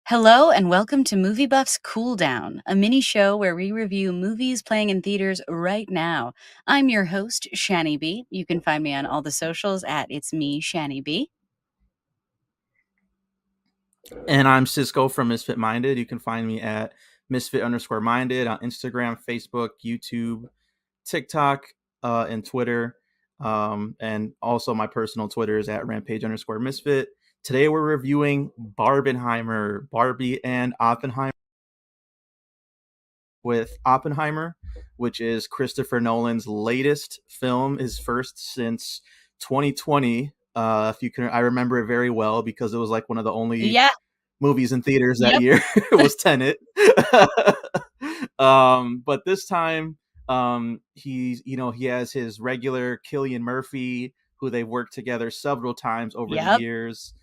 Hello and welcome to Movie Buffs Cool Down, a mini show where we review movies playing in theaters right now. I'm your host, Shani B. You can find me on all the socials at It's Me, Shani B. And I'm Cisco from Misfit Minded. You can find me at Misfit_Minded on Instagram, Facebook, YouTube, TikTok, and Twitter. And also my personal Twitter is at Rampage_Misfit. Today we're reviewing Barbenheimer, Barbie and Oppenheimer, with Oppenheimer, which is Christopher Nolan's latest film, his first since 2020. If you can, I remember it very well because it was like one of the only Yeah, movies in theaters that yep. year. It was Tenet. But this time, he has his regular Cillian Murphy, who they've worked together several times over the Yep. years.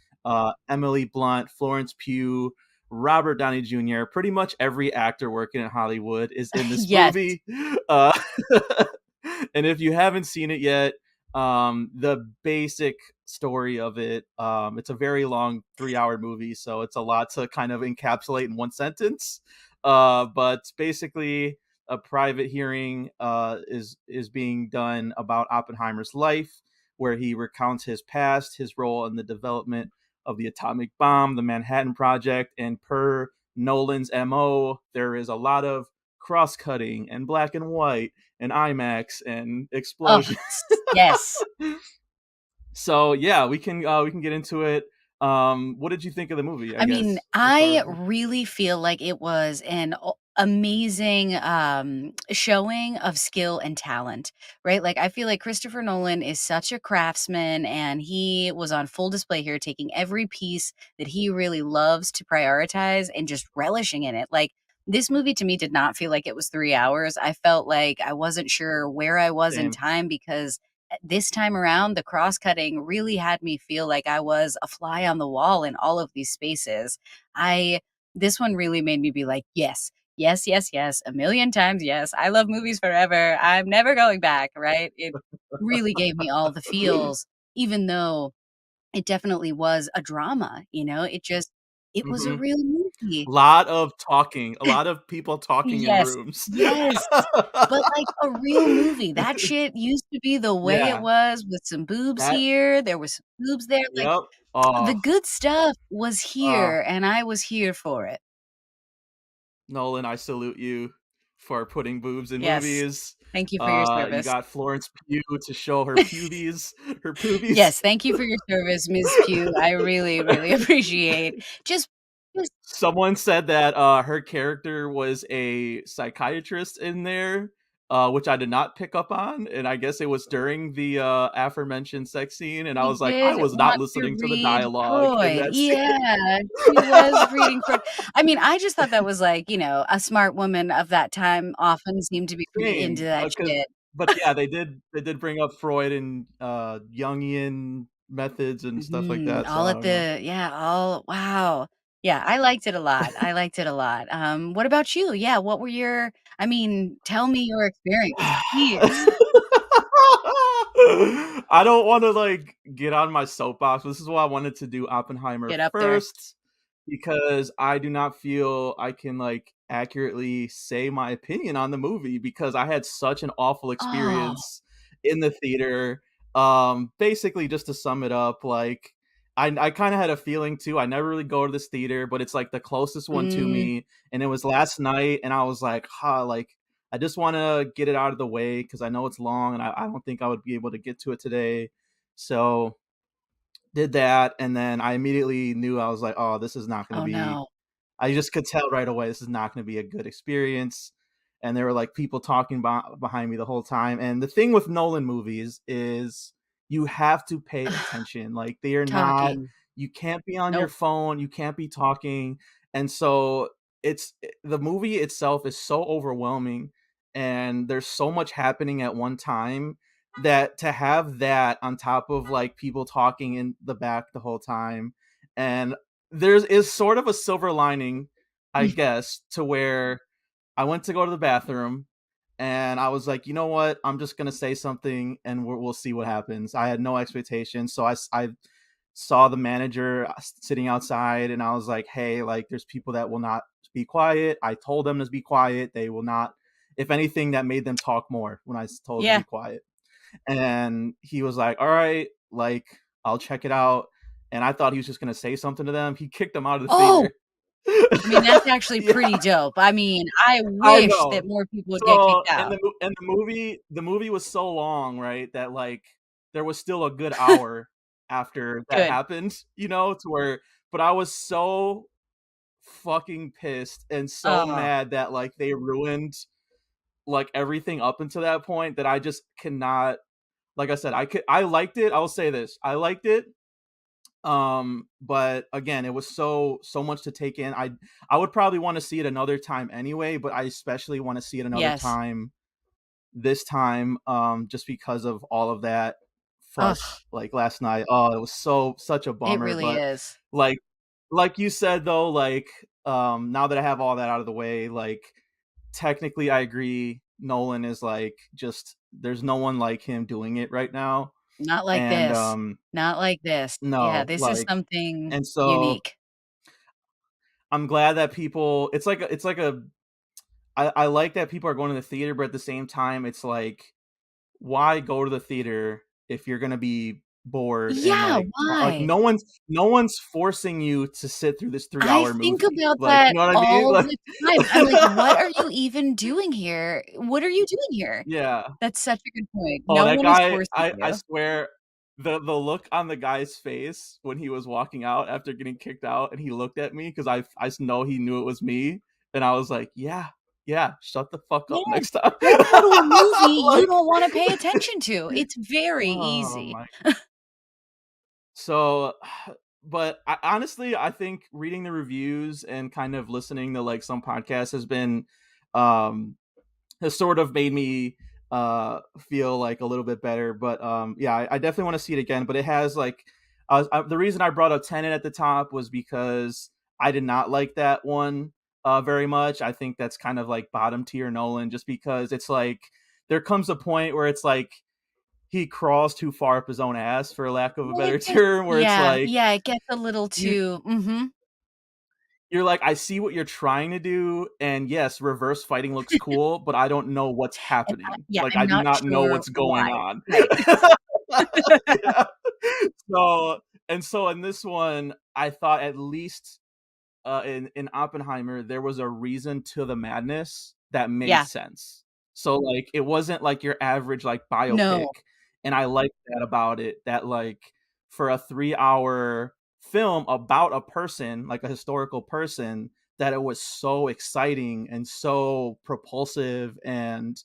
Emily Blunt, Florence Pugh, Robert Downey Jr. Pretty much every actor working in Hollywood is in this Yes. movie. Uh, and if you haven't seen it yet, the basic story of it, it's a very long 3-hour movie, so it's a lot to kind of encapsulate in one sentence. But basically, a private hearing is being done about Oppenheimer's life, where he recounts his past, his role in the development of the atomic bomb, the Manhattan Project, and per Nolan's MO, there is a lot of cross cutting and black and white and IMAX and Oh, explosion. yes. So yeah, we can get into it. What did you think of the movie? I I mean, guess to start I with. really feel like it was an amazing showing of skill and talent, right? Like, I feel like Christopher Nolan is such a craftsman, and he was on full display here, taking every piece that he really loves to prioritize and just relishing in it. Like, this movie to me did not feel like it was 3 hours. I felt like I wasn't sure where I was in Same. time because this time around, the cross cutting really had me feel like I was a fly on the wall in all of these spaces. I This one really made me be like, yes, yes, yes, yes, a million times yes. I love movies forever. I'm never going back, right? It really gave me all the feels, even though it definitely was a drama, it was a Hmm. real movie. Lot of talking, a lot of people talking in Yes. rooms. Yes. But, like, a real movie. That shit used to be the way it Yeah, was with some boobs that. here, there was some boobs there, like, Yep. the Oh, good stuff was uh, here, and I was here for it. Nolan, I salute you for putting boobs in Yes. movies. Thank you for your You service. got Florence Pugh to show her pubes, her poobies. Yes, thank you for your service, Ms. Pugh. I really, really appreciate just Someone said that her character was a psychiatrist in there, which I did not pick up on, and I guess it was during the aforementioned sex scene, and I she was like, I did was not want to listening to the read dialogue in Freud. that scene. Yeah, she was reading Freud. I mean, I just thought that was like, a smart woman of that time often seemed to be pretty into Same, that because shit. but yeah, they did bring up Freud and Jungian methods and stuff like Mhm, that. So all I at don't know. the yeah, all wow. Yeah, I liked it a lot, I liked it a lot. What about you? Yeah, what were your I mean, tell me your experience, please. I don't want to like get on my soapbox. This is why I wanted to do Oppenheimer Get up there. first because I do not feel I can like accurately say my opinion on the movie because I had such an awful Oh, experience in the theater. Basically just to sum it up, like I kind of had a feeling too. I never really go to this theater, but it's like the closest one to mm, me, and it was last night, and I was like, like I just want to get it out of the way because I know it's long and I don't think I would be able to get to it today. So did that, and then I immediately knew I was like, oh, this is not going to oh, be. no. I just could tell right away this is not going to be a good experience. And there were like people talking behind me the whole time. And the thing with Nolan movies is you have to pay attention. Like they are not. Talking. You can't be on your Nope. phone. You can't be talking. And so the movie itself is so overwhelming, and there's so much happening at one time that to have that on top of like people talking in the back the whole time, and there's is sort of a silver lining, I guess, to where I went to go to the bathroom and I was like, you know what? I'm just gonna say something and we'll see what happens. I had no expectations, so I saw the manager sitting outside, and I was like, hey, like there's people that will not be quiet. I told them to be quiet. They will not. If anything, that made them talk more when I told them to Yeah. be quiet. And he was like, all right, like I'll check it out. And I thought he was just gonna say something to them. He kicked them out of the Oh, theater. I mean, that's actually Yeah, pretty dope. I mean, I I wish that know. more people would get So kicked out. the movie was so long, right, that like there was still a good hour after that Good. happened, to where, but I was so fucking pissed and so Oh, mad that like they ruined like everything up until that point, that I just cannot. Like I said, I liked it. I will say this. I liked it. But again, it was so much to take in. I would probably want to see it another time anyway, but I especially want to see it another yes. time this time, just because of all of that Ugh, fuss like last night. Oh, it was such a it bummer. really But is. like like you said though, like now that I have all that out of the way, like technically I agree, Nolan is like just there's no one like him doing it right now. Not like And this. Not like this. Yeah, no, this is like, something and so unique. I'm glad that people, it's like a I like that people are going to the theater, but at the same time it's like, why go to the theater if you're gonna be bored and Yeah, like why? no one's forcing you to sit through this three I hour think movie. about Like, you that know what I mean? all Like the time. I'm like, "What are you even doing here? What are you doing here?" yeah. That's such a good point. Oh, No that one is guy, forcing I you. swear, the look on the guy's face when he was walking out after getting kicked out, and he looked at me because I know he knew it was me, and I was like, yeah, yeah, shut the fuck up Yeah, next time. don't go to a movie you Like, don't wanna pay attention to. It's very oh easy. my. So, but honestly, I think reading the reviews and kind of listening to like some podcasts um has sort of made me feel like a little bit better. But yeah, I definitely want to see it again. But it has like the reason I brought up Tenet at the top was because I did not like that one very much. I think that's kind of like bottom tier Nolan, just because it's like there comes a point where it's like he crawls too far up his own ass, for lack of a It better gets term, where it's yeah, like yeah, it gets a little you too mhm. you're like, I see what you're trying to do, and yes, reverse fighting looks cool, but I don't know what's And happening. yeah, Like, I I'm do not not know sure what's going why. on. Right. Yeah. So, and so in this one, I thought at least in Oppenheimer, there was a reason to the madness that made Yeah. sense. So like it wasn't like your average like biopic, No. and I like that about it. That like for a 3 hour film about a person, like a historical person, that it was so exciting and so propulsive. And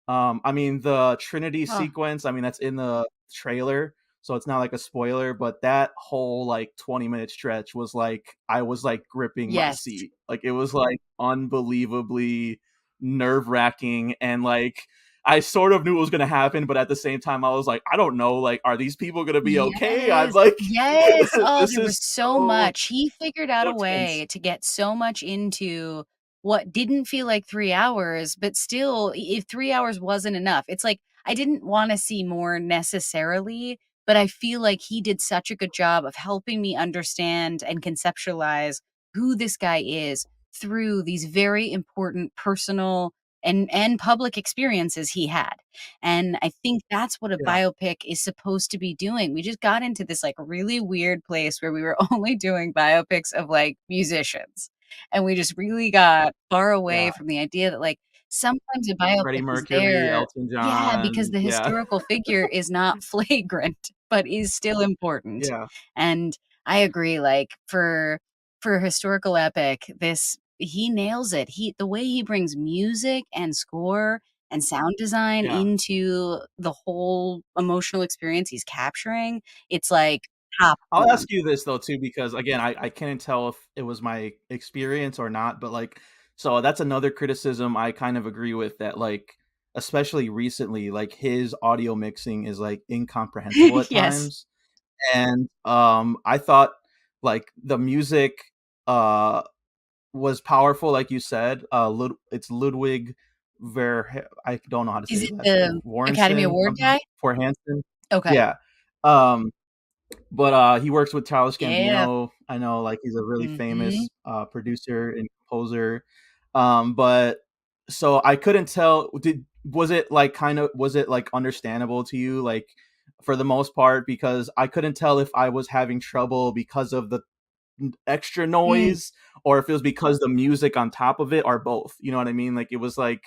I mean the Trinity Oh, sequence, I mean that's in the trailer, so it's not like a spoiler, but that whole like 20-minute stretch was like I was like gripping my yes. seat. Like it was like unbelievably nerve-wracking, and like I sort of knew it was going to happen, but at the same time I was like, I don't know, like are these people going to be okay? I'm Yes, like yes. Oh, this there was is so so much. He figured out so a tense. way to get so much into what didn't feel like 3 hours, but still, if 3 hours wasn't enough, it's like I didn't wanna see more necessarily, but I feel like he did such a good job of helping me understand and conceptualize who this guy is through these very important personal and public experiences he had. And I think that's what a Yeah. biopic is supposed to be doing. We just got into this like really weird place where we were only doing biopics of like musicians. And we just really got far away Yeah. from the idea that like sometimes a Freddie biopic is Mercury, there. Elton Yeah, because John. the Yeah. historical figure is not flagrant, but is still important. Yeah. And I agree, like for a historical epic, this he nails it. The way he brings music and score and sound design Yeah. into the whole emotional experience he's capturing, it's like top I'll form. ask you this though too, because again, I can't tell if it was my experience or not, but like, so that's another criticism I kind of agree with, that like, especially recently, like his audio mixing is like incomprehensible at Yes. times. And I thought like the music uh was powerful, like you said. It's Ludwig Ver, I don't know how to say Is his it last name. the Academy Warrenson, Award something, guy? for Hanson. Okay. Yeah. Um But, he works with Childish Yeah. Gambino. I know, like, he's a really Mhm. famous, producer and composer. But so I couldn't tell did was it, like, was it, like, understandable to you, like, for the most part? Because I couldn't tell if I was having trouble because of the extra Mm. noise or if it was because the music on top of it or both, you know what I mean? Like, it was like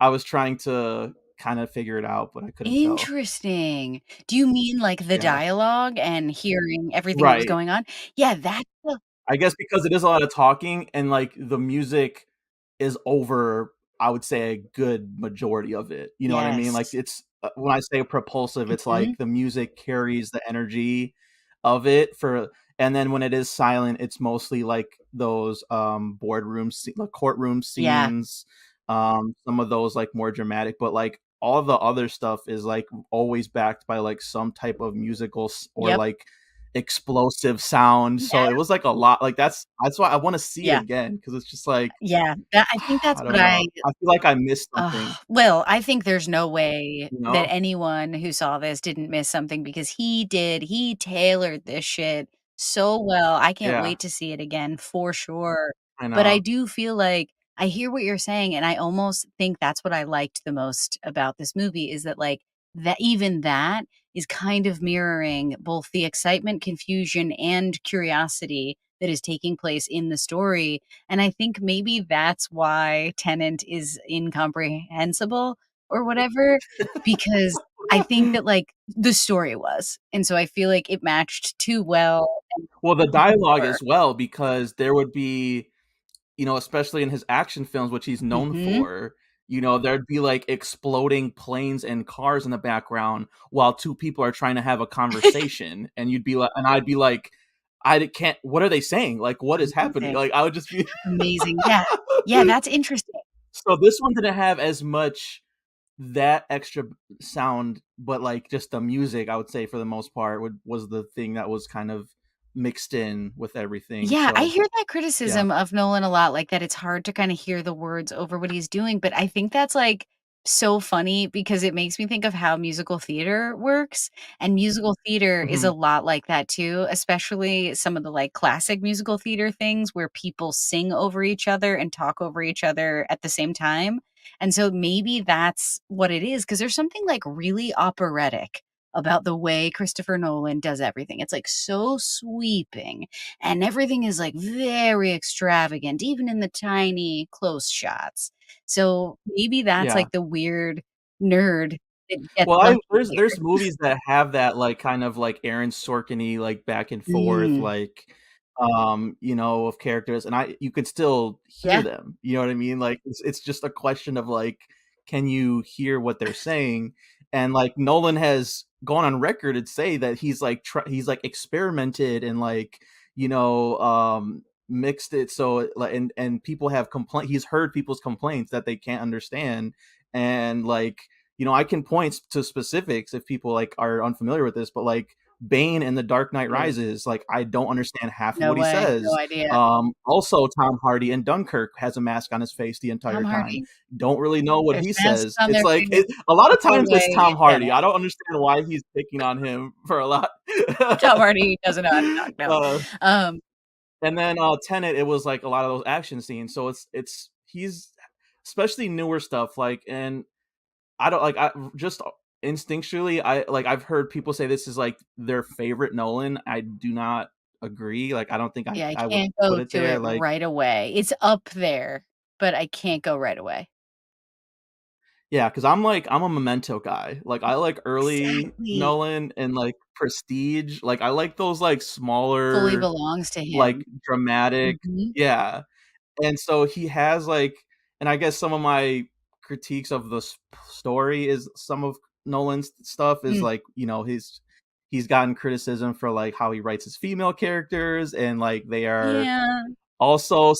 I was trying to kinda figure it out, but I couldn't tell. Interesting. Do you mean, like, the Yeah. dialogue and hearing everything that was Right. going on? Yeah, that's the I guess because it is a lot of talking and, like, the music is over, I would say, a good majority of it, you know what I mean? Like, Yes. it's when I say propulsive, it's Mhm. like the music carries the energy of it for and then when it is silent, it's mostly, like, those, like, courtroom Yeah. scenes, some of those, like, more dramatic, but, like, all the other stuff is, like, always backed by, like, some type of musical or, Yep. like, explosive sound, so it Yeah. was, like, a lot like, that's why I wanna see it Yeah. again because it's just like, Yeah. That I think that's I what don't know. I feel like I missed something, well, I think there's no way you that know? anyone who saw this didn't miss something because he tailored this shit so well. I can't Yeah, wait to see it again for sure. I But I know. do feel like I hear what you're saying, and I almost think that's what I liked the most about this movie is that, like, that even that is kind of mirroring both the excitement, confusion, and curiosity that is taking place in the story, and I think maybe that's why Tenant is incomprehensible or whatever, because I think that, like, the story was, and so I feel like it matched too well and Well, the even dialogue more. as well, because there would be especially in his action films, which he's known Mhm. for, there'd be, like, exploding planes and cars in the background while 2 people are trying to have a conversation, and I'd be like, can't what are they saying? Like, what is happening?" Amazing, Like, I would just be amazing. Yeah. Yeah, that's interesting. So this one didn't have as much that extra sound, but, like, just the music, I would say for the most part would was the thing that was kind of mixed in with everything, Yeah, I so, hear that yeah. criticism of Nolan a lot, like, that it's hard to kinda hear the words over what he's doing, but I think that's, like, so funny because it makes me think of how musical theater works, and musical theater is a Mhm. lot like that too, especially some of the, like, classic musical theater things where people sing over each other and talk over each other at the same time, and so maybe that's what it is because there's something, like, really operatic about the way Christopher Nolan does everything. It's, like, so sweeping and everything is like very extravagant, even in the tiny close shots. So maybe that's Yeah. like the weird nerd that gets Well, I lucky here. there's movies that have that, like, kind of, like, Aaron Sorkin-y, like, back and forth, Mm, like, of characters, and I you could still hear yeah, them, you know what I mean? Like, it's just a question of, like, can you hear what they're saying? And, like, Nolan has gone on record and say that he's, like, experimented and, like, mixed it so, like and people have he's heard people's complaints that they can't understand, and, like, I can point to specifics if people, like, are unfamiliar with this, but, like, Bane in The Dark Knight yeah. Rises, like, I don't understand half of No what he way, no says. idea. Also, Tom Hardy in Dunkirk has a mask on his face the entire Tom time. Hardy, Don't really know what there's he masks says. on It's their like face a lot the of whole times it's way Tom in Hardy. Tenet. I don't understand why he's picking on him for a lot. Tom Hardy doesn't know how to talk, no. Uh, Um, and then, Tenet, it was, like, a lot of those action scenes, so it's he's especially newer stuff, like, and I don't like I just instinctually I've heard people say this is like their favorite Nolan. I do not agree. Like I don't think yeah, I I would can't put go it to there. it Like right away. It's up there, but I can't go right away. yeah, because I'm a Memento guy. Like I like early Exactly. Nolan and like Prestige. Like I like those like Fully smaller, belongs to like him. dramatic. Mhm. Yeah, and so he has like, and I guess some of my critiques of the story is some of Nolan's stuff is Mm. like he's gotten criticism for like how he writes his female characters and like they are Yeah, also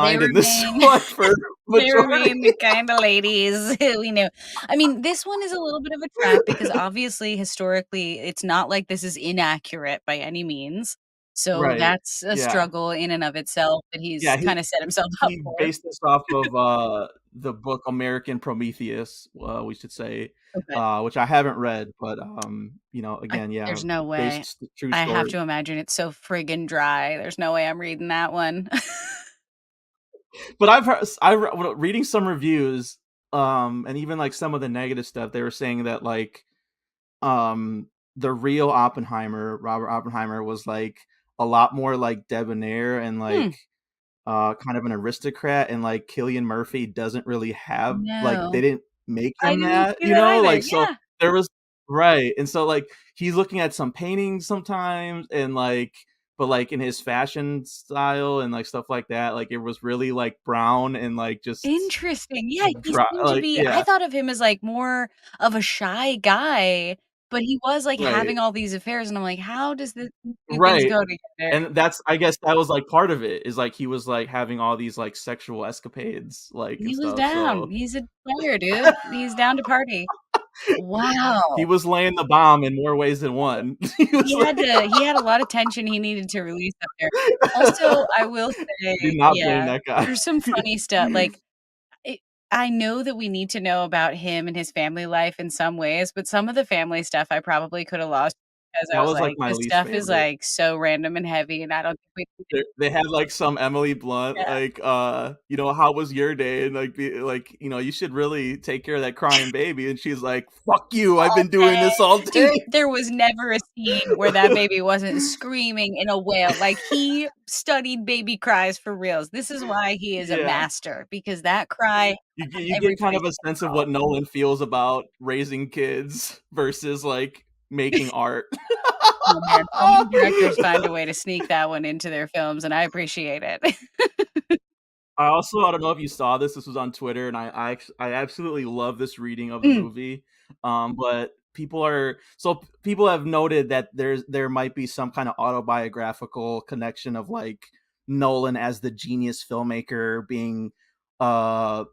they sidelined in this remain one for they majority. remain the kinda ladies who we know. I mean, this one is a little bit of a trap because obviously, historically, it's not like this is inaccurate by any means. So Right. that's a Yeah. struggle in and of itself that Yeah, he's kinda set himself up he for. based this off of, the book American Prometheus, we should say, Okay. which I haven't read, but, I again, yeah, there's no way. based true I have story. to imagine it's so friggin' dry. There's no way I'm reading that one. But I've heard reading some reviews, and even, like, some of the negative stuff, they were saying that, like, um, the real Oppenheimer, Robert Oppenheimer, was, like, a lot more, like, debonair and, Hmm, like, kind of an aristocrat, and, like, Cillian Murphy doesn't really have like, they no. didn't make I him didn't that, see that either. like, so Yeah. there was right, and so, like, he's looking at some paintings sometimes and, like but, like, in his fashion style and, like, stuff like that, like, it was really, like, brown and, like, just Interesting. Yeah, he dry seemed to like, be I yeah, thought of him as, like, more of a shy guy, but he was, like, right, having all these affairs, and I'm like, "How does these 2 things right, go together?" and that's I guess that was, like, part of it, is, like, he was, like, having all these, like, sexual escapades, like, and He was stuff, down. so He's a player, dude. He's down to party. he Wow. was laying the bomb in more ways than one. He was like He had a lot of tension he needed to release up there. Also, I will do say, not blame yeah, that guy. there's some funny stuff, like, it I know that we need to know about him and his family life in some ways, but some of the family stuff I probably coulda lost because I That was was, like, like, my "This least stuff is, favorite. like, so random and heavy, and I don't think we need it." They had, like, some Emily Blunt, Yeah. like, "How was your day?" And, like, be like, "You should really take care of that crying baby," and she's like, "Fuck you, I've All been doing day. this all Dude, day." there was never a scene where that baby wasn't screaming in a wail, like, he studied baby cries for reals. This is why he is a Yeah. master, because that cry had You every get kind place of a it could sense of crawl. what Nolan feels about raising kids versus, like, making art. Oh, man, so many directors find a way to sneak that one into their films, and I appreciate it. I don't know if you saw this. This was on Twitter, and I absolutely love this reading of the Mm, movie. But people have noted that there might be some kind of autobiographical connection of like Nolan as the genius filmmaker being uh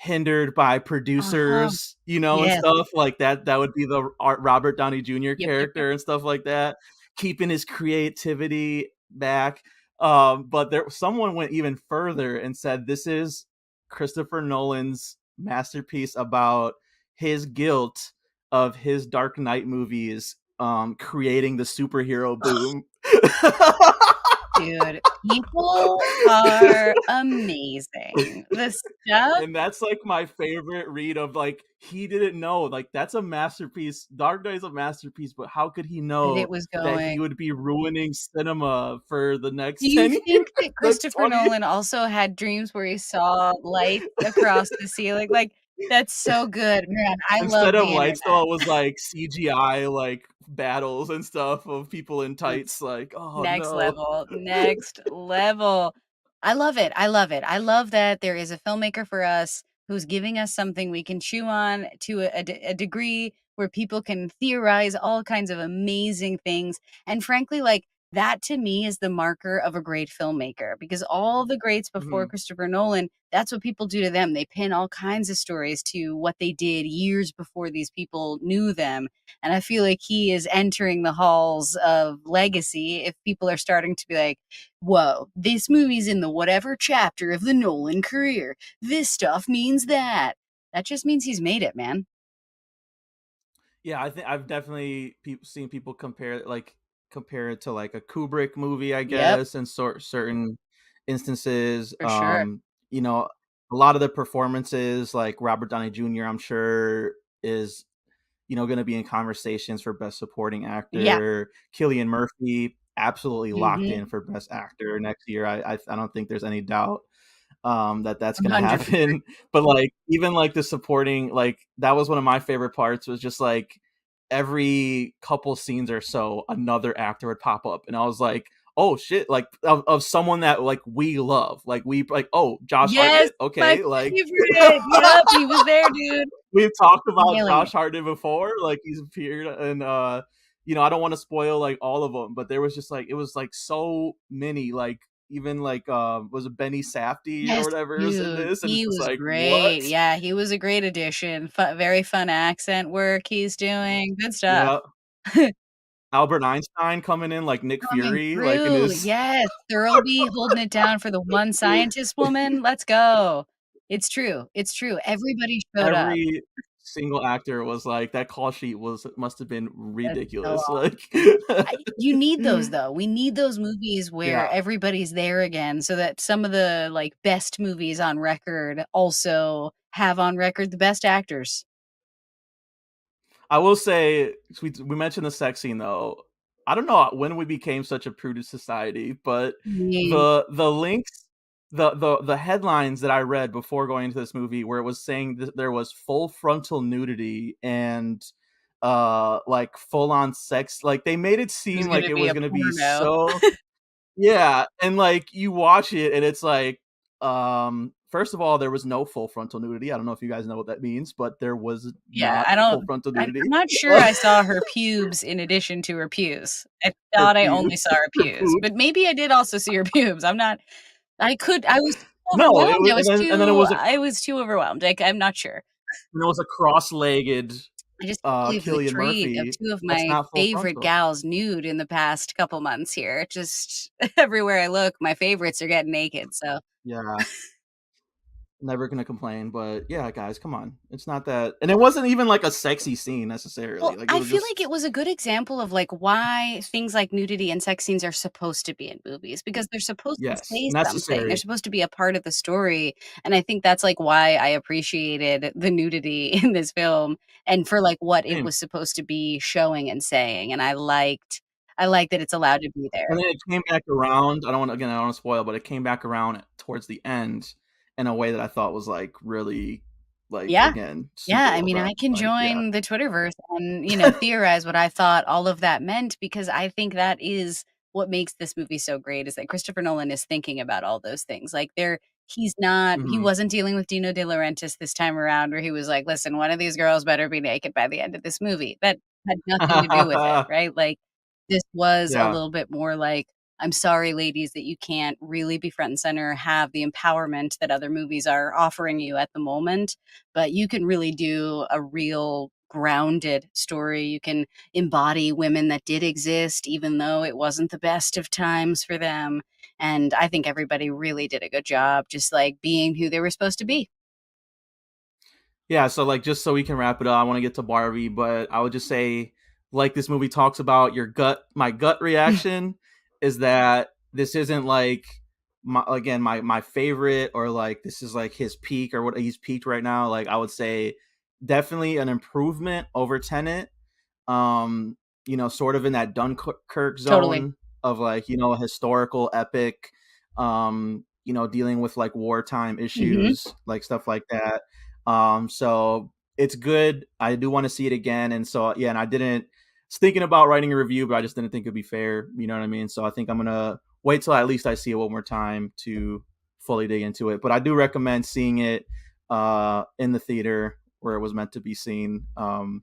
hindered by uh-huh. producers, and Yes. stuff like that. That would be the Robert Downey Jr. Yep, yep, yep. character and stuff like that, keeping his creativity back. But someone went even further and said this is Christopher Nolan's masterpiece about his guilt of his Dark Knight movies creating the superhero boom. Dude, people are amazing. The stuff And that's like my favorite read of like he didn't know like that's a masterpiece. Dark Knight's a masterpiece, but how could he that know it was that he going. would be ruining cinema for the Do next you 10 years, think that like Christopher 20 Nolan also had dreams where he saw lights across the ceiling? Like, that's so good, man, I instead love of the lights though internet. it was like CGI like battles and stuff of people in That's tights like oh next no. level, next level. I love it, I love it. I love that there is a filmmaker for us who's giving us something we can chew on to a degree where people can theorize all kinds of amazing things, and frankly, like, that to me is the marker of a great filmmaker, because all the greats before Mhm. Christopher Nolan, that's what people do to them. They pin all kinds of stories to what they did years before these people knew them, and I feel like he is entering the halls of legacy if people are starting to be like, whoa, this movie's in the whatever chapter of the Nolan career. This stuff means that. That just means he's made it, man. Yeah, I think I've definitely seen people compare it to like a Kubrick movie, I Yep, guess, in certain instances. for sure. A lot of the performances, like Robert Downey Jr., I'm sure is going to be in conversations for Best Supporting Yeah. Actor. Killian Murphy absolutely locked Mhm. in for Best Actor next year. I don't think there's any doubt that's gonna 100%. happen. But like even like the supporting, like that was one of my favorite parts was just like every couple scenes or so another actor would pop up and I was like, oh shit, like of someone that like we love. Like we like, oh, Josh Yes, Hartnett. my Okay, like favorite. Yep, he was there, dude. we've talked about Nailing Josh it. Hartnett before. Like he's appeared and I don't want to spoil like all of them, but there was just like it was like so many like even like was it Benny Safdie or Yes, whatever was in dude, this and it's he just was like what. great. Yeah, he was a great addition. Very fun accent work he's doing. Good stuff. Yeah. Albert Einstein coming in like Nick Coming Fury, like in through, his yes, Thurlby holding it down for the one scientist woman, let's go. It's true, everybody showed up. every single actor was like that call sheet was must have been That's so ridiculous. Like you need those though. We need those movies where yeah. everybody's there again so that some of the, like, best movies on record also have on record the best actors. I will say we mentioned the sex scene though. I don't know when we became such a prudish society, but Me the links, the headlines that I read before going into this movie, where it was saying that there was full frontal nudity and like full on sex, like they made it it was seem like gonna it be was a gonna be porno. so yeah, and like you watch it and it's like first of all, there was no full frontal nudity. I don't know if you guys know what that means, but there was Yeah, not I full don't frontal I'm nudity. not sure I saw her pubes in addition to her pews. I Her thought I pubes, only saw her her pews, boobs. but maybe I did also see her pubes. I was too No, it overwhelmed. was, and then I was too overwhelmed. Like, I'm not sure. it was a cross-legged I just can't believe the Killian treat of Murphy. 2 of That's my not full favorite frontal. gals nude in the past couple months here. Just everywhere I look, my favorites are getting naked, so Yeah, never gonna complain. But yeah, guys, come on, it's not that, and it wasn't even like a sexy scene necessarily. well, Like it I was feel like just it was a good example of, like, why things like nudity and sex scenes are supposed to be in movies because they're supposed to yes, say something. They're necessary. supposed to be a part of the story, and I think that's, like, why I appreciated the nudity in this film and for, like, what it Same. was supposed to be showing and saying, and I like that it's allowed to be there. And then it came back around. I don't want, again, I don't want to spoil, but it came back around towards the end in a way that I thought was like really, like Yeah. again, Yeah, super I well mean, done. I can Like yeah, join the Twitterverse and, theorize what I thought all of that meant because I think that is what makes this movie so great is that Christopher Nolan is thinking about all those things. Like he hmm wasn't dealing with Dino De Laurentiis this time around where he was like, "Listen, one of these girls better be naked by the end of this movie." That had nothing to do with it, right? Like this was a yeah. little bit more like, "I'm sorry, ladies, that you can't really be front and center, have the empowerment that other movies are offering you at the moment." But you can really do a real grounded story. You can embody women that did exist, even though it wasn't the best of times for them. And I think everybody really did a good job just like being who they were supposed to be. Yeah, so like just so we can wrap it up, I want to get to Barbie, but I would just say, like this movie talks about your gut. My gut reaction is that this isn't like my favorite, or like this is like his peak or what he's peaked right now. Like I would say definitely an improvement over Tenet, um sort of in that Dunkirk Totally. zone of like a historical epic, dealing with like wartime Mhm. issues, like stuff like that. So it's good. I do want to see it again, and so yeah, and I didn't was thinking about writing a review, but I just didn't think it'd be fair, you know what I mean? So I think I'm gonna wait till at least I see it one more time to fully dig into it, but I do recommend seeing it in the theater where it was meant to be seen.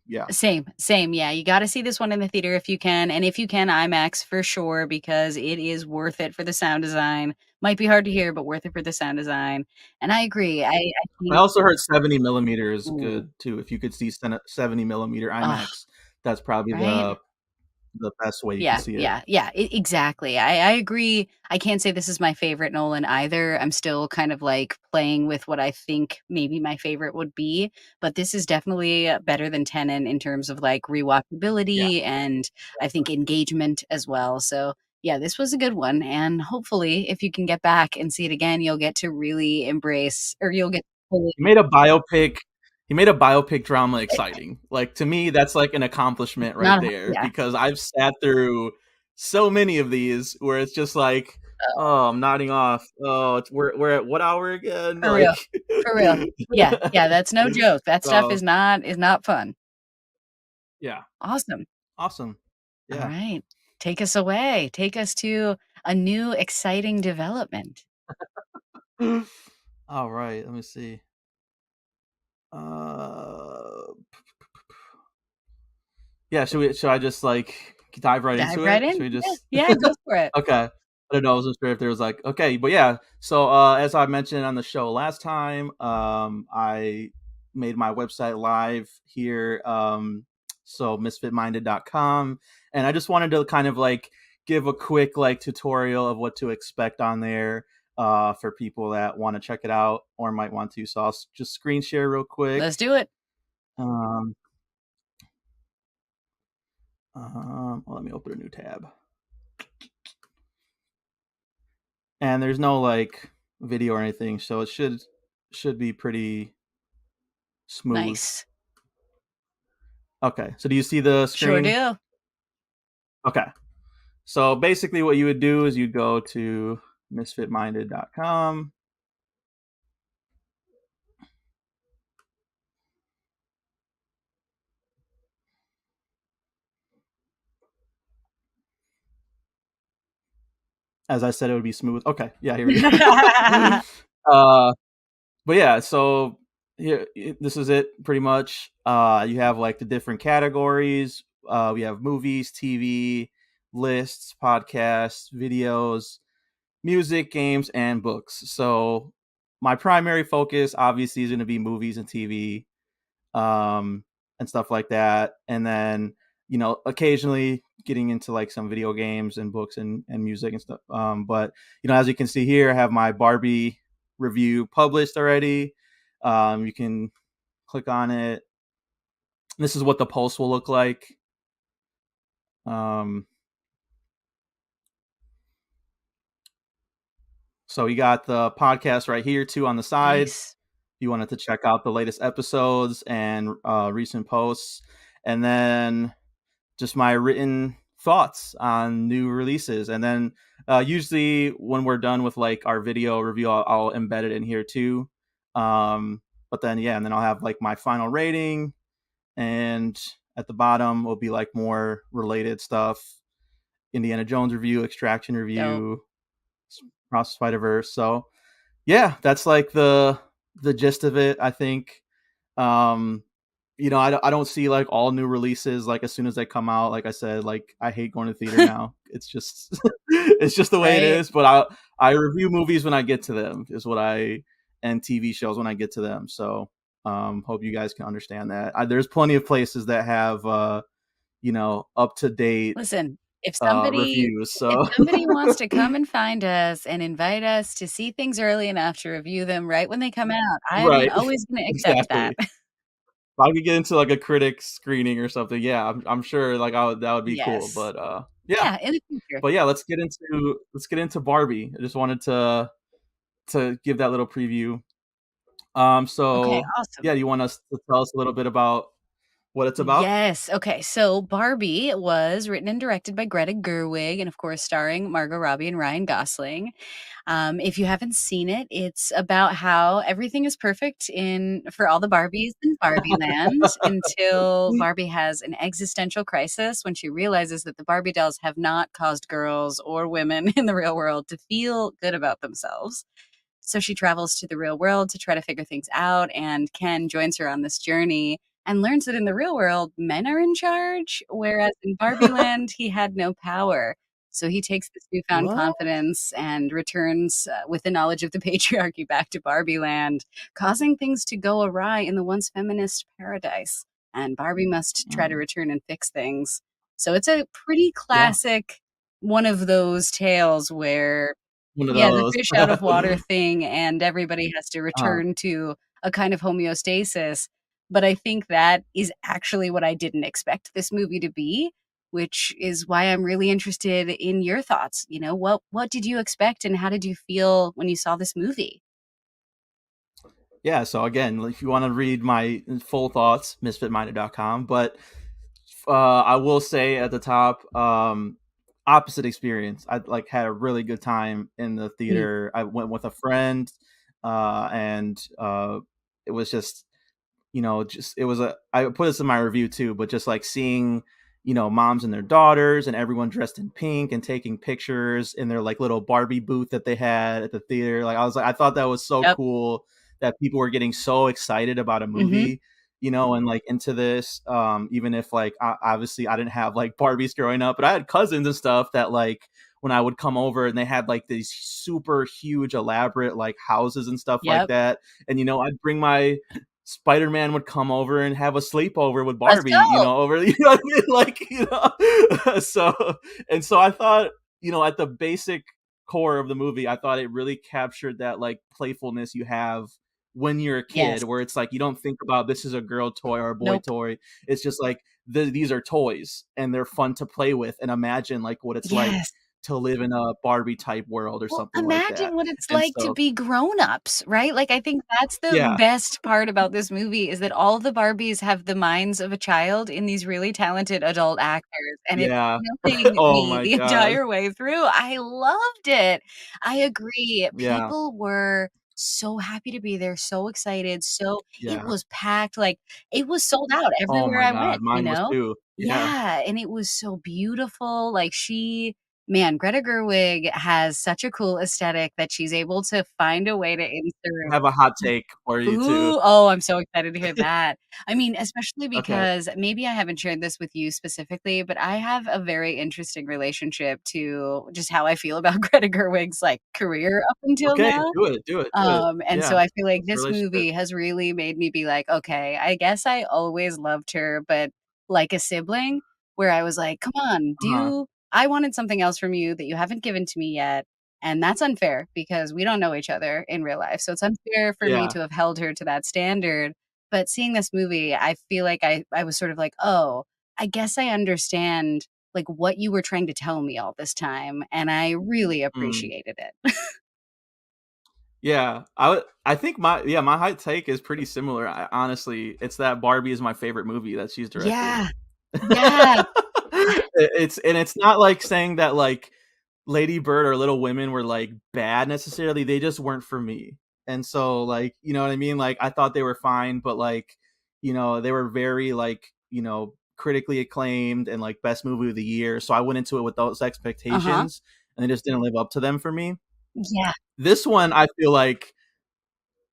Yeah. Same, same. Yeah, you gotta see this one in the theater if you can, and if you can, IMAX for sure because it is worth it for the sound design. Might be hard to hear, but worth it for the sound design. And I agree. I I think also heard 70 millimeter is ooh, good too. If you could see 70 millimeter ugh, IMAX, that's probably right? the best way you can Yeah, see it. yeah, yeah, exactly. I agree. I can't say this is my favorite Nolan either. I'm still kind of like playing with what I think maybe my favorite would be, but this is definitely better than Tenet in terms of like Yeah. rewatchability and I think engagement as well. So yeah, this was a good one. And hopefully, if you can get back and see it again, you'll get to really embrace or you'll get to fully He made a biopic he made a biopic drama exciting. Like, to me, that's like an accomplishment right not, there, yeah, because I've sat through so many of these where it's just like, "Oh, I'm nodding off. Oh, it's we're at what hour again?" for real, Like for real. Yeah, yeah, that's no joke. That stuff So, is not fun. yeah. Awesome. Awesome. All Yeah. right. Take us away. Take us to a new exciting development. Alright, let me see. Uh, yeah, should I just, like, dive right Dive into right it? Should in. we Yeah, just yeah, go for it. Okay. I don't know, I wasn't sure if there was, like okay, but yeah, so, as I mentioned on the show last time, I made my website live here, so misfitminded.com. And I just wanted to kind of like give a quick like tutorial of what to expect on there for people that want to check it out or might want to. So I'll just screen share real quick. Let's do it. Um, let me open a new tab. And there's no like video or anything, so it should be pretty smooth. Nice. Okay, so do you see the Sure screen? do. Okay, so basically what you would do is you'd go to misfitminded.com. As I said, it would be smooth. Okay, yeah, here we go. uh, but yeah, so here, this is it pretty much. You have like the different categories. We have movies, TV, lists, podcasts, videos, music, games, and books. So my primary focus obviously is going to be movies and TV, um, and stuff like that. And then, occasionally getting into like some video games and books and music and stuff. But, as you can see here, I have my Barbie review published already. You can click on it. This is what the post will look like. Um, so you got the podcast right here too on the side. Nice. You wanted to check out the latest episodes and recent posts, and then just my written thoughts on new releases. And then usually when we're done with like our video review, I'll embed it in here too. But then, yeah, and then I'll have like my final rating, and at the bottom will be like more related stuff: Indiana Jones review, Extraction Dope. review, Cross Spider-Verse. So yeah, that's like the gist of it, I think. Um, I don't see like all new releases like as soon as they come out. Like I said, like I hate going to theater now. It's just it's just the way it Right. is. But I review movies when I get to them is what I and TV shows when I get to them. So hope you guys can understand that. There's plenty of places that have up to date Listen, if somebody reviews. if So somebody wants to come and find us and invite us to see things early enough to review them right when they come out, I'm right, always gonna accept that. exactly. If I could get into like a critic screening or something, yeah, I'm sure like that would be cool. Yes. But yeah, Yeah, in the future. but yeah, let's get into Barbie. I just wanted to give that little preview. Okay, So awesome. yeah, you want us to tell us a little bit about what it's about? Yes. Okay. So Barbie was written and directed by Greta Gerwig, and of course, starring Margot Robbie and Ryan Gosling. If you haven't seen it, it's about how everything is perfect in for all the Barbies in Barbie Land until Barbie has an existential crisis when she realizes that the Barbie dolls have not caused girls or women in the real world to feel good about themselves. So she travels to the real world to try to figure things out, and Ken joins her on this journey and learns that in the real world, men are in charge, whereas in Barbie Land, he had no power. So he takes this newfound What? confidence and returns with the knowledge of the patriarchy back to Barbie Land, causing things to go awry in the once feminist paradise. And Barbie must try to Mm, return and fix things. So it's a pretty yeah, classic one of those tales where one of yeah, the those. fish out of water thing, and everybody has to uh, return to a kind of homeostasis, but I think that is actually what I didn't expect this movie to be, which is why I'm really interested in your thoughts. What did you expect, and how did you feel when you saw this movie? yeah. So again, if you want to read my full thoughts, misfitminded.com. But I will say at the top, opposite experience. I like had a really good time in the Mm, theater. I went with a friend, and it was just just it was a I put this in my review too, but just like seeing, moms and their daughters and everyone dressed in pink and taking pictures in their like little Barbie booth that they had at the theater. Like I thought that was so yep. cool that people were getting so excited about a Mhm. movie, and like into this. Even if like obviously I didn't have like Barbies growing up, but I had cousins and stuff that like when I would come over and they had like these super huge elaborate like houses and stuff like Yep. that. And I'd bring my Spider-Man would come over and have a sleepover with Let's Barbie, go. over you know what I mean? Like, so and so I thought, at the basic core of the movie, I thought it really captured that like playfulness you have when you're a kid, Yes. where it's like you don't think about this is a girl toy or a boy Nope. toy. It's just like these are toys and they're fun to play with and imagine like what it's like Yes. to live in a Barbie type world or Well, something like that. imagine what it's And like to so be grown-ups, right? Like, I think that's the yeah, best part about this movie is that all the Barbies have the minds of a child in these really talented adult actors, and it's yeah. killing Oh me my the god. entire way through. I loved it. I agree. Yeah, People were so happy to be there, so excited, so it yeah. was packed, like, it was sold out Oh everywhere my I god, went, you mine was know? too. Yeah. Yeah, and it was so beautiful, like, man, Greta Gerwig has such a cool aesthetic that she's able to find a way to I insert have a hot take for you too. ooh, oh, I'm so excited to hear that. I mean, especially Okay. because maybe I haven't shared this with you specifically, but I have a very interesting relationship to just how I feel about Greta Gerwig's, like, career up until Okay, now. do it, do it, do it. And so Yeah. I feel like What's the this relationship? movie has really made me be like, "Okay, I guess I always loved her, but like a sibling," where I was like, "Come on, Uh-huh. do I wanted something else from you that you haven't given to me yet, and that's unfair because we don't know each other in real life, so it's unfair for me Yeah. to have held her to that standard." But seeing this movie, I feel like I was sort of like, "Oh, I guess I understand, like, what you were trying to tell me all this time," and I really Mm. appreciated it. Yeah. I think my hot take is pretty similar, honestly. It's that Barbie is my favorite movie that she's directed. Yeah. Yeah. It's not like saying that, like, Lady Bird or Little Women were, like, bad necessarily, they just weren't for me. And so, like, you know what I mean? Like, I thought they were fine, but, like, they were very, like, critically acclaimed and, like, best movie of the year, so I went into it with those Uh-huh. expectations, and they just didn't live up to them for me. Yeah. This one, I feel like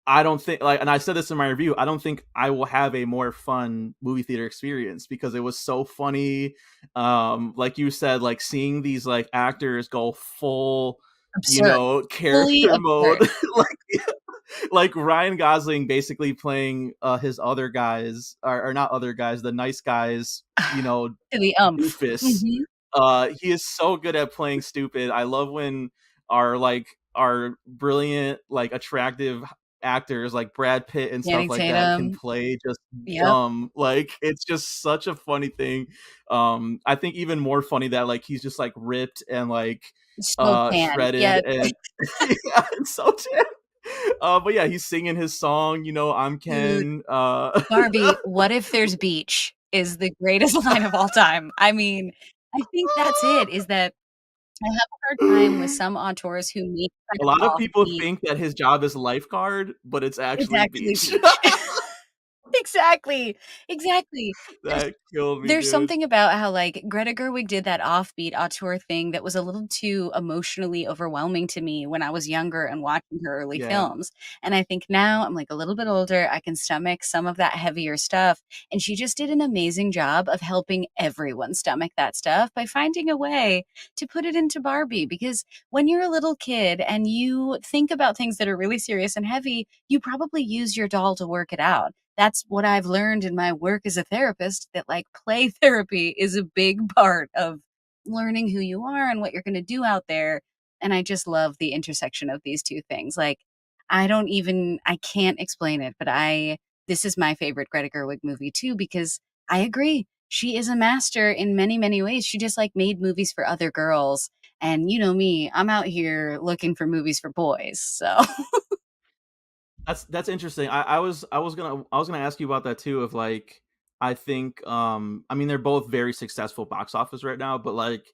I don't think like and I said this in my review, I don't think I will have a more fun movie theater experience because it was so funny. Like you said, like seeing these like actors go full, Absurd. Fully character mode. absurd. like like Ryan Gosling basically playing his other guys or not other guys, the nice guys, To the umph. doofus. Mhm. He is so good at playing stupid. I love when our brilliant, like attractive actors like Brad Pitt and stuff Channing like that can Tatum. play just Yep. dumb. Like it's just such a funny thing. I think even more funny that like he's just like ripped and like So tan. shredded Yeah. and yeah, it's so tan. But yeah, he's singing his song, I'm Dude, Ken. Barbie, what if there's beach is the greatest line of all time. I mean, I think that's it, is that I have a hard time with some auteurs who make kind A of lot of people offbeat. think that his job is lifeguard, but it's It's actually actually beach. beach. Exactly. Exactly. There's That killed me, There's dude. something about how, like, Greta Gerwig did that offbeat auteur thing that was a little too emotionally overwhelming to me when I was younger and watching her early Yeah. films, and I think now I'm, like, a little bit older, I can stomach some of that heavier stuff, and she just did an amazing job of helping everyone stomach that stuff by finding a way to put it into Barbie, because when you're a little kid and you think about things that are really serious and heavy, you probably use your doll to work it out. That's what I've learned in my work as a therapist, that like play therapy is a big part of learning who you are and what you're going to do out there. And I just love the intersection of these two things. Like, I can't explain it, but this is my favorite Greta Gerwig movie too, because I agree. She is a master in many, many ways. She just like made movies for other girls. And you know me, I'm out here looking for movies for boys. So, That's interesting. I was gonna ask you about that too. Of like, I think I mean they're both very successful box office right now, but like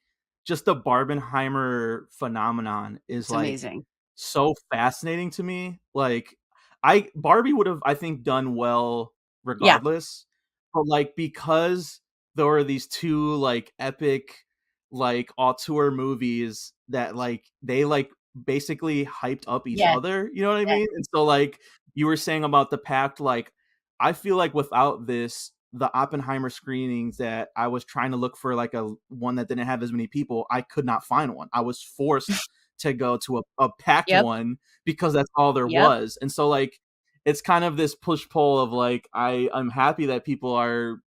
just the Barbenheimer phenomenon is it's like amazing. so fascinating to me. Like I Barbie would have I think done well Yeah. regardless, but like because there were these two like epic like auteur movies that like they like basically hyped up each Yes. other, you know what I Yes. mean? And so like you were saying about the pact, like I feel like without this, the Oppenheimer screenings that I was trying to look for like a one that didn't have as many people, I could not find one. I was forced to go to a packed Yep. one because that's all there Yep. was. And so like it's kind of this push pull of like I'm happy that people are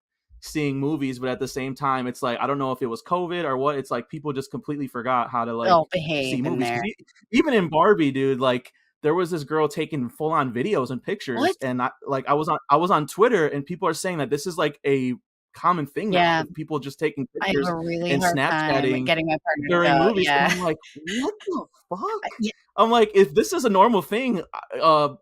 seeing movies, but at the same time, it's like I don't know if it was COVID or what. It's like people just completely forgot how to like Oh, behave see in movies there. because even in Barbie, dude, like there was this girl taking full on videos and What? pictures, and I was on Twitter, and people are saying that this is like a common thing now Yeah, of people just taking I have pictures a really and hard time Snapchatting getting my partner to during go, movies, and yeah. I'm like, what the fuck? Yeah, I'm like, if this is a normal thing,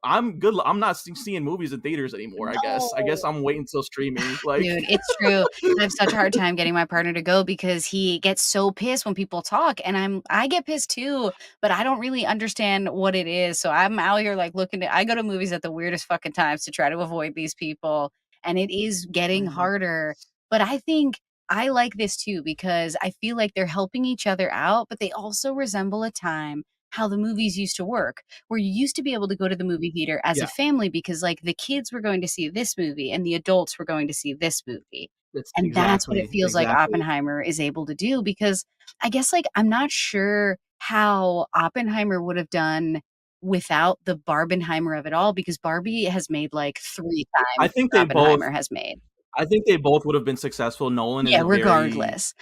I'm good. I'm not seeing movies in theaters anymore. I guess. I guess no. I'm waiting till streaming. Like, Dude, it's true. I have such a hard time getting my partner to go because he gets so pissed when people talk, and I get pissed too, but I don't really understand what it is. So I'm out here like looking to I go to movies at the weirdest fucking times to try to avoid these people, and it is getting man, harder. But I think I like this too because I feel like they're helping each other out, but they also resemble a time how the movies used to work where you used to be able to go to the movie theater as a yeah, family because like the kids were going to see this movie and the adults were going to see this movie. it's And that's what it exactly, feels like exactly. Oppenheimer is able to do because I guess like I'm not sure how Oppenheimer would have done without the Barbenheimer of it all because Barbie has made like 3 I times think what they both. Oppenheimer has made. I think they both would have been successful. Nolan is Yeah, a very regardless.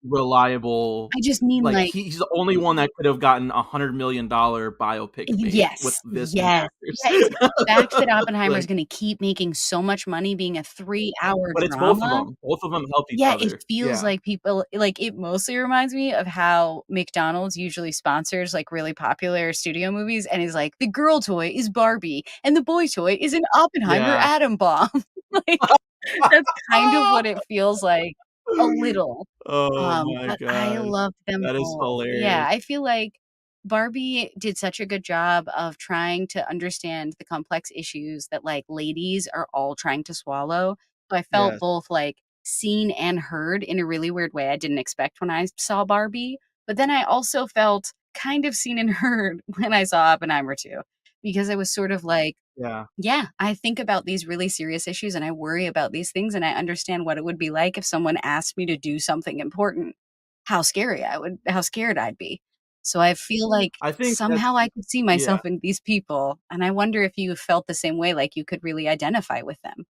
reliable. I just mean Like like he's the only one that could have gotten $100 million biopic made with yes, this many yes. actors. Yeah, it's the fact that Oppenheimer is Like, gonna keep making so much money being a 3-hour but it's both of drama. them. Both of them help each Yeah, it other. feels Yeah. like people like, it mostly reminds me of how McDonald's usually sponsors, like, really popular studio movies and is like, "The girl toy is Barbie, and the boy toy is an Oppenheimer Yeah. atom bomb." Like, that's kind of what it feels like a little. Oh my But I gosh. loved them That is both. Yeah, hilarious. I feel like Barbie did such a good job of trying to understand the complex issues that, like, ladies are all trying to swallow. So I felt Yes. both, like, seen and heard in a really weird way I didn't expect when I saw Barbie, but then I also felt kind of seen and heard when I saw Oppenheimer too, because I was sort of like, Yeah. yeah, I think about these really serious issues and I worry about these things and I understand what it would be like if someone asked me to do something important, how scared I'd be. So I feel like I think somehow that's I could see yeah. myself in these people, and I wonder if you felt the same way, like you could really identify with them.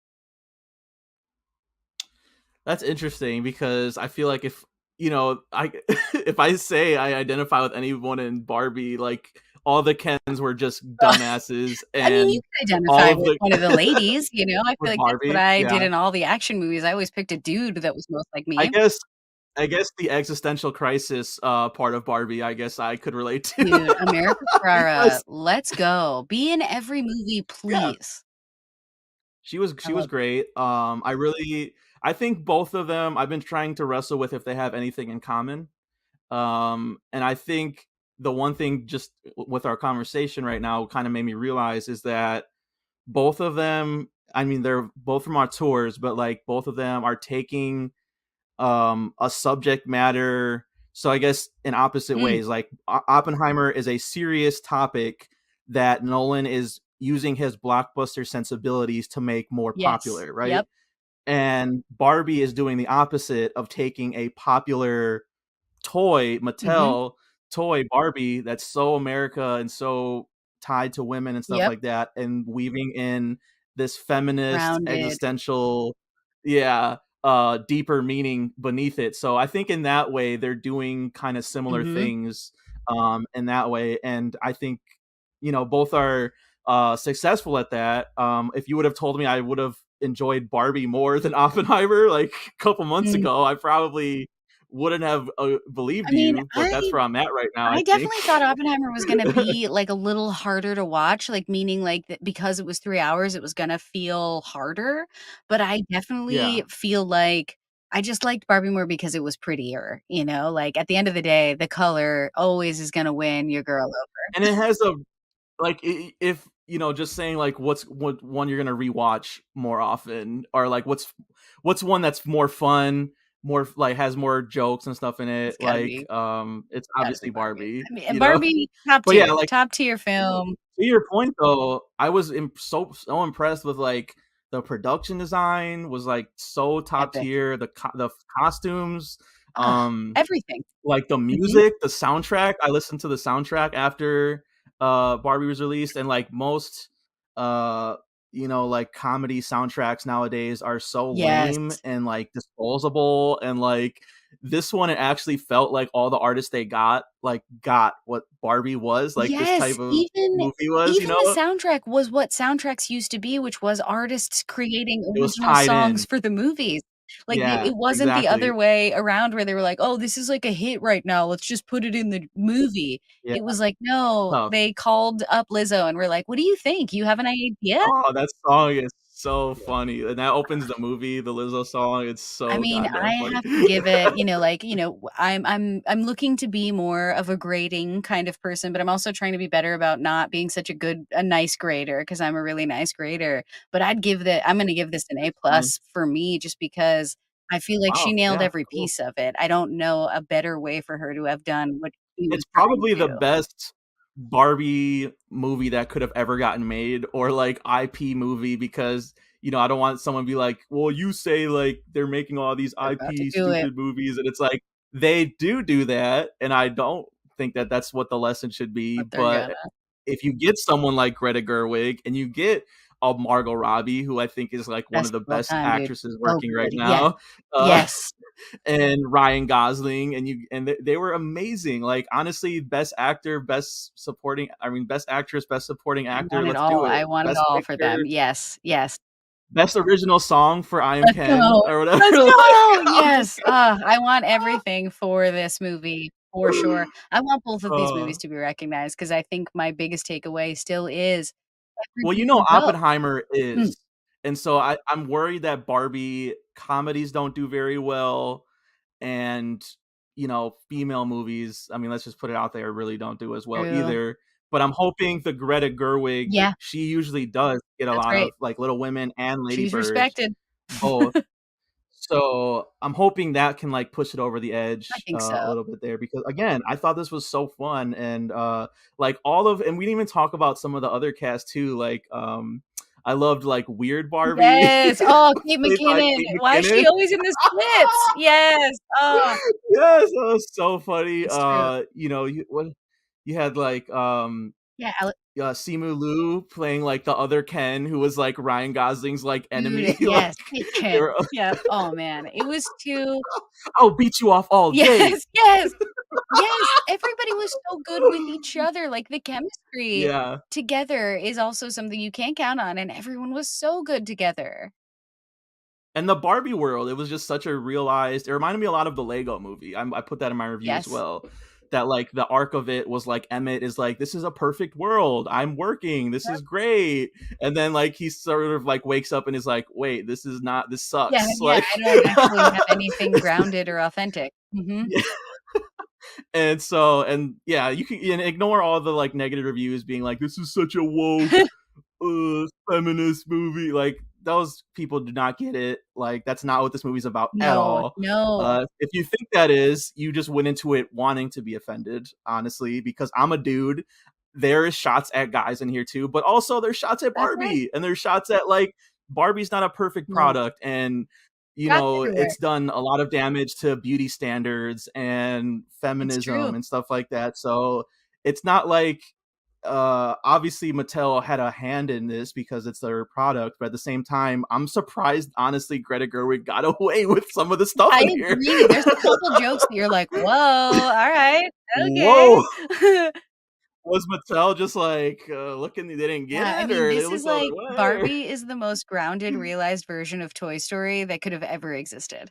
That's interesting because I feel like if I if I say I identify with anyone in Barbie, like all the Kens were just dumbasses I mean, you and could all identify of with the one of the ladies, you know? I feel with like that's what Barbie, I yeah. did in all the action movies. I always picked a dude that was most like I me. guess I guess the existential crisis part of Barbie, I guess I could relate to Dude, America Ferrera, because let's go. Be in every movie, yeah, please. I she was love great. I think both of them I've been trying to wrestle with if they have anything in common. And I think the one thing just with our conversation right now kind of made me realize is that both of them, I mean, they're both from our tours, but like both of them are taking a subject matter. So I guess in opposite Mm, ways, like Oppenheimer is a serious topic that Nolan is using his blockbuster sensibilities to make more yes. popular, right? Yep. And Barbie is doing the opposite of taking a popular toy, Mhm. Mattel toy Barbie that's so America and so tied to women and stuff Yep. like that, and weaving in this feminist Grounded. existential, yeah, deeper meaning beneath it. So I think in that way they're doing kind of similar Mhm. things in that way, and I think both are successful at that. If you would have told me I would have enjoyed Barbie more than Oppenheimer like a couple months Mm. ago, I probably wouldn't have believed I mean, you, but that's where I'm at right now, I I think. definitely thought Oppenheimer was gonna be, like, a little harder to watch, like, meaning, like, that because it was 3 hours, it was gonna feel harder, but I Yeah, definitely feel like I just liked Barbie more because it was prettier, you know? Like, at the end of the day, the color always is gonna win your girl over. and it has a like if just saying like what one you're gonna rewatch more often, or like what's one that's more fun, more like has more jokes and stuff in it. It's Like it's gotta be obviously Barbie. Barbie, I mean, and Barbie, but yeah, like top tier film, to your point though, I was so impressed with like the production design was like so top epic. tier. The costumes, Ugh, um, everything. like the Mhm. music, the soundtrack. I listened to the soundtrack after Barbie was released, and like most like comedy soundtracks nowadays are so lame Yes. and like disposable, and like this one, it actually felt like all the artists they got what Barbie was, like this Yes, type of even movie was, even the soundtrack was what soundtracks used to be, which was artists creating it was original tied songs in. for the movies. Like, Yeah, it wasn't the other exactly. way around where they were like, "Oh, this is like a hit right now, let's just put it in the movie." Yeah, It was like, no, no. they called up Lizzo and were like, "What do you think? You have an idea?" Oh, that song is so funny, and that opens the movie, the Lizzo song, it's I so mean, I goddamn funny. have to give it, like, I'm looking to be more of a grading kind of person, but I'm also trying to be better about not being such a nice grader because 'cause I'm a really nice grader. But I'm gonna give this an A That's fine. plus for me just because I feel like she Wow, nailed yeah, every cool. piece of it. I don't know a better way for her to have done what she was It's trying probably the to. best Barbie movie that could have ever gotten made, or like IP movie, because I don't want someone to be like, well, you say like they're making all these They're about to IP do it. stupid movies, and it's like they do that, and I don't think that that's what the lesson should be. But they're But gonna. if you get someone like Greta Gerwig and you get a Margot Robbie, who I think is like one of Best the of all best time, dude. actresses So working right good. Yes. now, uh, Yes. and Ryan Gosling, and they were amazing. Like honestly, best actor, best actress, best supporting I actor. want it Let's do all. it. I want it Best all for them. picture, Yes. Yes. best original song for I Am Let's Ken go. or whatever. Let's Like go. I'm just, Yes. I want everything for this movie for sure. I want both of these uh, movies to be recognized because I think my biggest takeaway still is well, everybody should go. Oppenheimer Mm, is, and so I'm worried that Barbie comedies don't do very well, and female movies, I mean, let's just put it out there, really don't do as well true. either. But I'm hoping the Greta Gerwig, Yeah, she usually does get a that's lot great. of like Little Women and Lady She's Bird, respected. both. So I'm hoping that can like push it over the I edge think so. a little bit there, because again, I thought this was so fun, and like and we didn't even talk about some of the other cast too. Like I loved like Weird Barbie, Yes. Oh, Kate played by McKinnon. Kate Why is McKinnon. she always in the splits? Yes. Oh, Yes, that was so funny. it's true. You had like Yeah, Simu Liu playing like the other Ken, who was like Ryan Gosling's like dude, enemy. Like yes. It they can. were, Yep. Oh, man. It was too. I'll beat you off all day. Yes, yes. Yes, everybody was so good with each other, like, the chemistry Yeah. together is also something you can't count on, and everyone was so good together. And the Barbie world, it was just such a realized, it reminded me a lot of the Lego movie. I put that in my review as Yes. well. That like the arc of it was like Emmett is like, this is a perfect world. I'm working. This is great. And then like he sort of like wakes up and is like, wait, this Yeah, sucks. yeah, Like I don't actually have anything grounded or authentic. Mhm. yeah. And yeah, you can ignore all the like negative reviews being like, this is such a woke feminist movie. Like those people do not get it. Like that's not what this movie's about at No, all. no. If you think that is, you just went into it wanting to be offended, honestly, because I'm a dude. There is shots at guys in here too, but also there's shots at That's right. Barbie, and there's shots at like Barbie's not a perfect No. product, and Shots everywhere. it's done a lot of damage to beauty standards and It's feminism true. and stuff like that. So it's not like obviously Mattel had a hand in this because it's their product, but at the same time, I'm surprised honestly Greta Gerwig got away with some of the stuff I in here. agree, there's a couple jokes that you're like, "Whoa, alright, Whoa. okay." Was Mattel just like looking, they didn't get Yeah, I it, mean, or they this is looked the other like way? Or... Barbie is the most grounded, realized version of Toy Story that could have ever existed.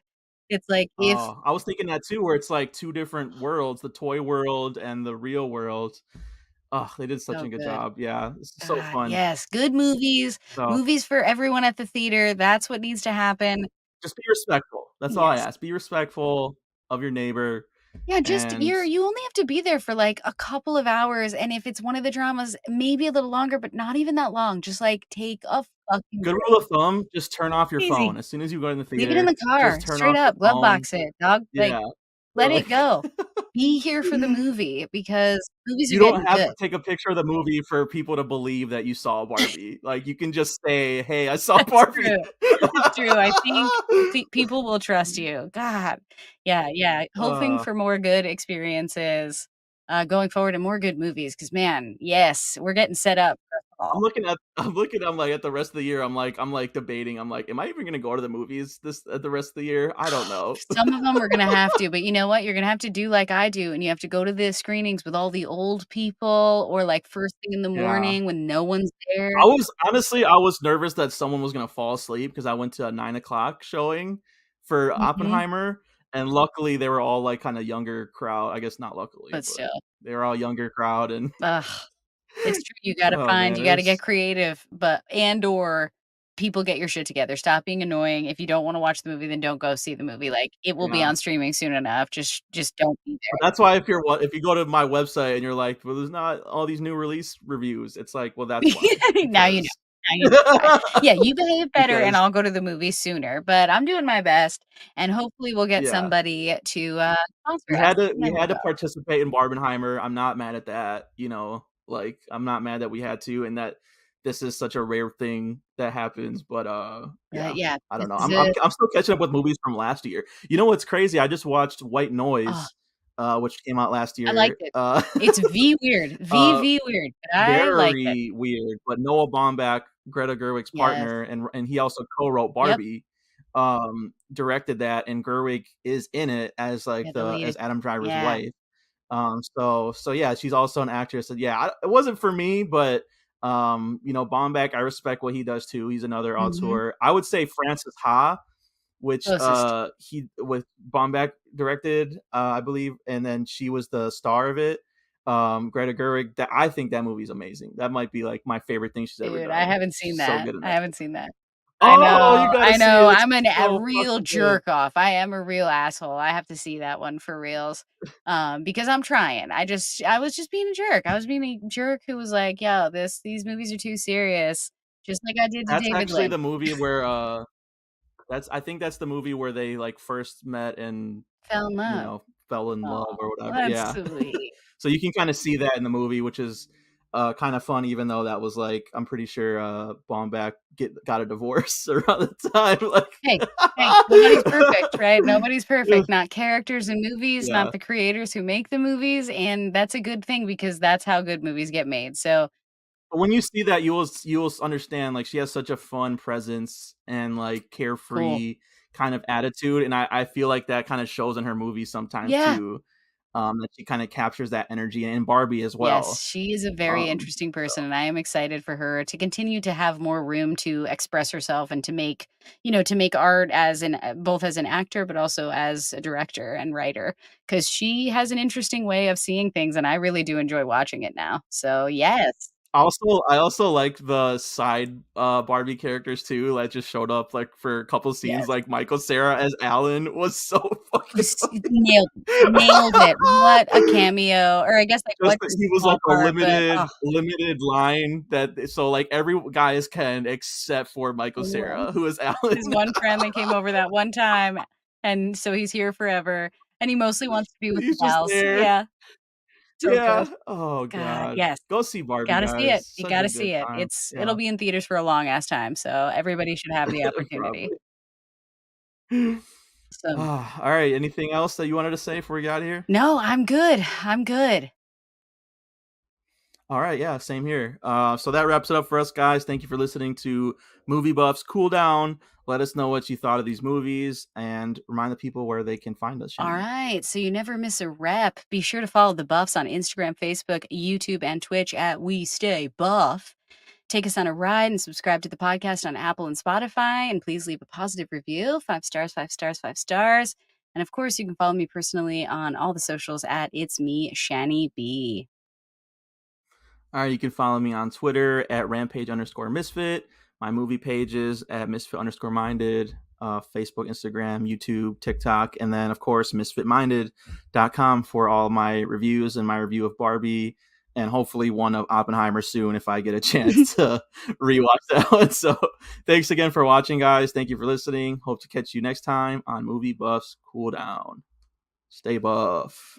It's like if Oh, I was thinking that too, where it's like two different worlds, the toy world and the real world. Oh, they did such so a good good. job. Yeah, this is so God, fun. yes, good movies, So movies for everyone at the theater, that's what needs to happen. just be respectful. That's all I Yes. ask. Be respectful of your neighbor, Yeah, just and you only have to be there for, like, a couple of hours, and if it's one of the dramas, maybe a little longer, but not even that long, just, like, take a fucking good break. rule of thumb, just turn off your phone Easy. as soon as you go in the Leave it in theater. the car, Just turn straight off your up, glove phone. box it, dog, like, Yeah, let like it go. Be here for the movie because movies are you don't getting have good. to take a picture of the movie for people to believe that you saw Barbie. Like, you can just say, "Hey, I saw That's Barbie." true. It's true, I think people will trust you. God. Yeah, yeah, hoping Uh, for more good experiences, going forward and more good movies. Because man, yes, we're getting set up. I'm like at the rest of the year. I'm like debating. I'm like, am I even gonna go to the movies this the rest of the year? I don't know. Some of them we're gonna have to, but you know what? You're gonna have to do like I do, and you have to go to the screenings with all the old people or, like, first thing in the Yeah. morning when no one's there. I was nervous that someone was gonna fall asleep because I went to a 9 o'clock showing for Mhm. Oppenheimer, and luckily they were all like kind of younger crowd. I guess not luckily, But but still. they were all younger crowd, and Ugh. It's true, you gotta oh find man, you it gotta get was creative, but or people get your shit together. Stop being annoying. If you don't wanna watch the movie, then don't go see the movie, like, it will be yeah. on streaming soon enough. Just don't be But that's why if you go to my website and you're like, well, there's not all these new release reviews. It's like, well, that's there. why Now you know. because Now you know why. Yeah, you behave better, and because I'll go to the movie sooner, but I'm doing my best, and hopefully we'll get yeah. somebody to, sponsor us, and We then we'll had to go. participate in Barbenheimer. I'm not mad at that, like, I'm not mad that we had to and that this is such a rare thing that happens, but, yeah, Yeah, I this don't know. is a I'm still catching up with movies from last year. You know what's crazy? I just watched White oh, Noise, which came out last I liked year. it. It's V weird, Uh VV weird, but I liked it. Very weird, but Noah Baumbach, Greta Gerwig's Yes. partner, and he also co-wrote Yep. Barbie, directed that, and Gerwig is in it as like Yeah, the the lead. as Adam Driver's Yeah. wife. So yeah, she's also an actress, and yeah, it wasn't for me, but Baumbach, I respect what he does too. He's another Mhm. auteur. I would say Francis Ha, which Closest. he with Bombeck directed, I believe, and then she was the star of it. Greta Gerwig. That I think that movie's amazing. That might be like my favorite thing she's ever Dude, I done. haven't seen She's so that. good in I that haven't shit. seen that. Oh, you gotta I see it. know, It's I'm a so real fucking good. jerk off. I am a real asshole. I have to see that one for reals, because I'm trying. I was just being a jerk. I was being a jerk who was like, "Yo, these movies are too serious," just like I did to That's David actually Lynch. the movie where that's I think that's the movie where they like first met and Fell in love. fell in love Oh, or whatever. that's Yeah. sweet. So you can kind of see that in the movie, which is kind of fun, even though that was like I'm pretty sure Baumbach got a divorce around the time. Hey, hey, nobody's perfect, right? Nobody's Like, perfect, not characters in movies, not yeah. the creators who make the movies, and that's a good thing because that's how good movies get made, so But when you see that, you will understand like she has such a fun presence and like cool. carefree kind of attitude, and I feel like that kind of shows in her movies sometimes Yeah. too. That she kind of captures that energy and in Barbie as Yes, well. she is a very interesting So person, and I am excited for her to continue to have more room to express herself and to make, to make art as both as an actor, but also as a director and writer, because she has an interesting way of seeing things, and I really do enjoy watching it now. So, yes. I also like the side, Barbie characters too, that just showed up, like, for a couple scenes, Yes. like, Michael Cera as Alan was so fucking Was funny. nailed it. What a cameo, or I guess, like, Just what that just he a was, small like, a part, but, limited line that so, like, every guy is Ken except for Michael the one Cera, who is Alan. his one friend that came over that one time, and so he's here forever, and he mostly wants to be with the He's just gals. there. Yeah, so good. Yeah. Oh God, god. yes. Go see Barbie, Gotta see guys. it. You Such a gotta good see it. time. It'll Yeah. be in theaters for a long ass time, so everybody should have the opportunity. Probably. So Alright, anything else that you wanted to say before we get outta here? no, I'm good. I'm good. All right, yeah, same here. So that wraps it up for us, guys. Thank you for listening to Movie Buffs Cool Down. Let us know what you thought of these movies and remind the people where they can find us, All Shani. right, so you never miss a rep. Be sure to follow the Buffs on Instagram, Facebook, YouTube, and Twitch at We Stay Buff. Take us on a ride and subscribe to the podcast on Apple and Spotify. And please leave a positive review 5 stars, 5 stars, 5 stars. And of course, you can follow me personally on all the socials at It's Me, Shani B. All right, you can follow me on Twitter at rampage_misfit. My movie pages at misfit_minded. Facebook, Instagram, YouTube, TikTok, and then of course misfitminded.com for all my reviews and my review of Barbie and hopefully one of Oppenheimer soon if I get a chance to rewatch that one. So thanks again for watching, guys. Thank you for listening. Hope to catch you next time on Movie Buffs Cool Down. Stay buff.